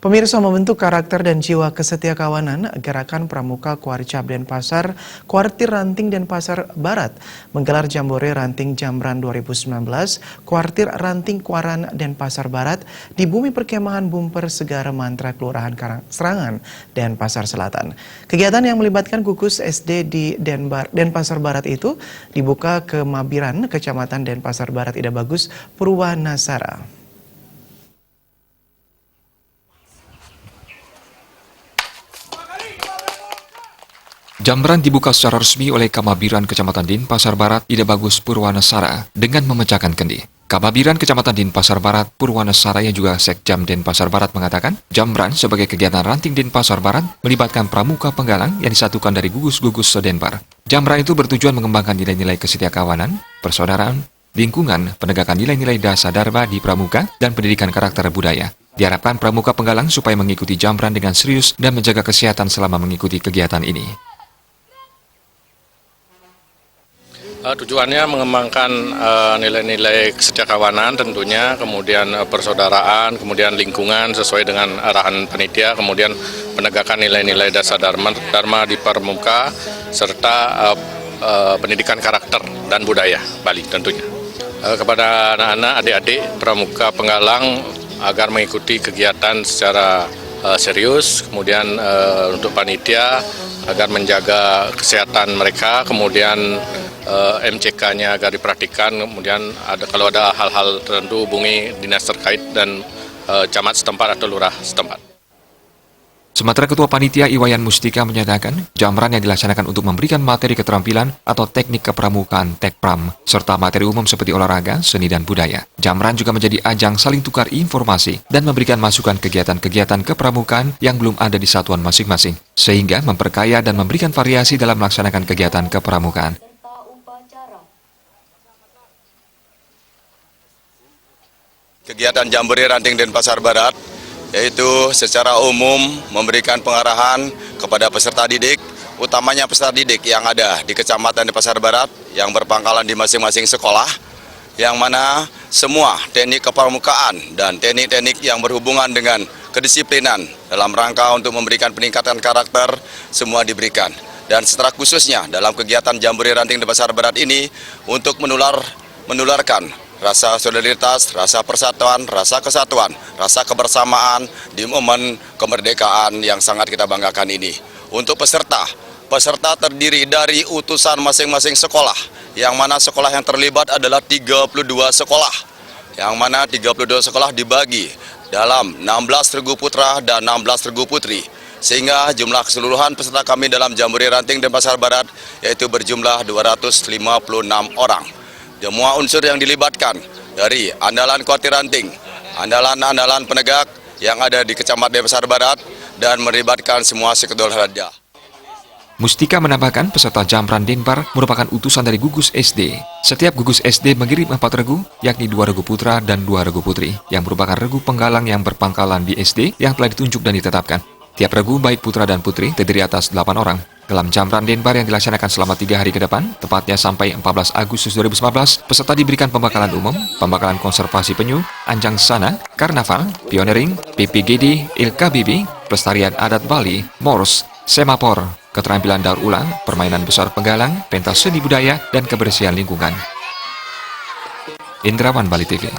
Pemirsa, membentuk karakter dan jiwa kesetiakawanan, Gerakan Pramuka Kuarcap Denpasar, Kuartir Ranting Denpasar Barat menggelar Jambore Ranting Jambran 2019, Kuartir Ranting Kuaran Denpasar Barat di Bumi Perkemahan Bumper Segara Mantra Kelurahan Karangserangan, Denpasar Selatan. Kegiatan yang melibatkan gugus SD di Denpasar Barat itu dibuka ke Mabiran, Kecamatan Denpasar Barat Ida Bagus, Purwanasara. Jambran dibuka secara resmi oleh Kamabiran Kecamatan Denpasar Barat Ida Bagus Purwanasara dengan memecahkan kendi. Kamabiran Kecamatan Denpasar Barat Purwanasara yang juga Sekjam Denpasar Barat mengatakan, Jambran sebagai kegiatan ranting Denpasar Barat melibatkan pramuka penggalang yang disatukan dari gugus-gugus sedenpar. Jambran itu bertujuan mengembangkan nilai-nilai kesetiakawanan, persaudaraan, lingkungan, penegakan nilai-nilai dasar dharma di pramuka, dan pendidikan karakter budaya. Diharapkan pramuka penggalang supaya mengikuti Jambran dengan serius dan menjaga kesehatan selama mengikuti kegiatan ini. Tujuannya mengembangkan nilai-nilai kesetiakawanan tentunya, kemudian persaudaraan, kemudian lingkungan sesuai dengan arahan panitia, kemudian penegakan nilai-nilai dasar dharma di pramuka, serta pendidikan karakter dan budaya Bali tentunya. Kepada anak-anak, adik-adik pramuka penggalang agar mengikuti kegiatan secara serius, kemudian untuk panitia agar menjaga kesehatan mereka, kemudian MCK-nya agar diperhatikan, kemudian kalau ada hal-hal tertentu hubungi dinas terkait dan camat setempat atau lurah setempat. Sementara Ketua Panitia Iwayan Mustika menyatakan, Jambran yang dilaksanakan untuk memberikan materi keterampilan atau teknik kepramukaan Tekpram, serta materi umum seperti olahraga, seni, dan budaya. Jambran juga menjadi ajang saling tukar informasi dan memberikan masukan kegiatan-kegiatan kepramukaan yang belum ada di satuan masing-masing, sehingga memperkaya dan memberikan variasi dalam melaksanakan kegiatan kepramukaan. Kegiatan Jambore Ranting Denpasar Barat yaitu secara umum memberikan pengarahan kepada peserta didik, utamanya peserta didik yang ada di Kecamatan Denpasar Barat yang berpangkalan di masing-masing sekolah, yang mana semua teknik kepramukaan dan teknik-teknik yang berhubungan dengan kedisiplinan dalam rangka untuk memberikan peningkatan karakter semua diberikan. Dan secara khususnya dalam kegiatan Jambore Ranting Denpasar Barat ini untuk menularkan rasa solidaritas, rasa persatuan, rasa kesatuan, rasa kebersamaan di momen kemerdekaan yang sangat kita banggakan ini. Untuk peserta terdiri dari utusan masing-masing sekolah, yang mana sekolah yang terlibat adalah 32 sekolah, yang mana 32 sekolah dibagi dalam 16 regu putra dan 16 regu putri, sehingga jumlah keseluruhan peserta kami dalam Jambore Ranting Denpasar Barat yaitu berjumlah 256 orang. Semua unsur yang dilibatkan dari andalan Kuartir Ranting, andalan-andalan penegak yang ada di Kecamatan Denpasar Barat, dan melibatkan semua sektor olahraga. Mustika menambahkan peserta Jambran Denpar merupakan utusan dari gugus SD. Setiap gugus SD mengirim 4 regu, yakni 2 regu putra dan 2 regu putri, yang merupakan regu penggalang yang berpangkalan di SD yang telah ditunjuk dan ditetapkan. Tiap regu baik putra dan putri terdiri atas 8 orang. Dalam Jambran Denpar yang dilaksanakan selama 3 hari ke depan, tepatnya sampai 14 Agustus 2019, peserta diberikan pembekalan umum, pembekalan konservasi penyu, anjang sana, karnaval, pioneering, PPGD, LKBB, pelestarian adat Bali, Morse, semapor, keterampilan daur ulang, permainan besar penggalang, pentas seni budaya, dan kebersihan lingkungan. Indrawan, Bali TV.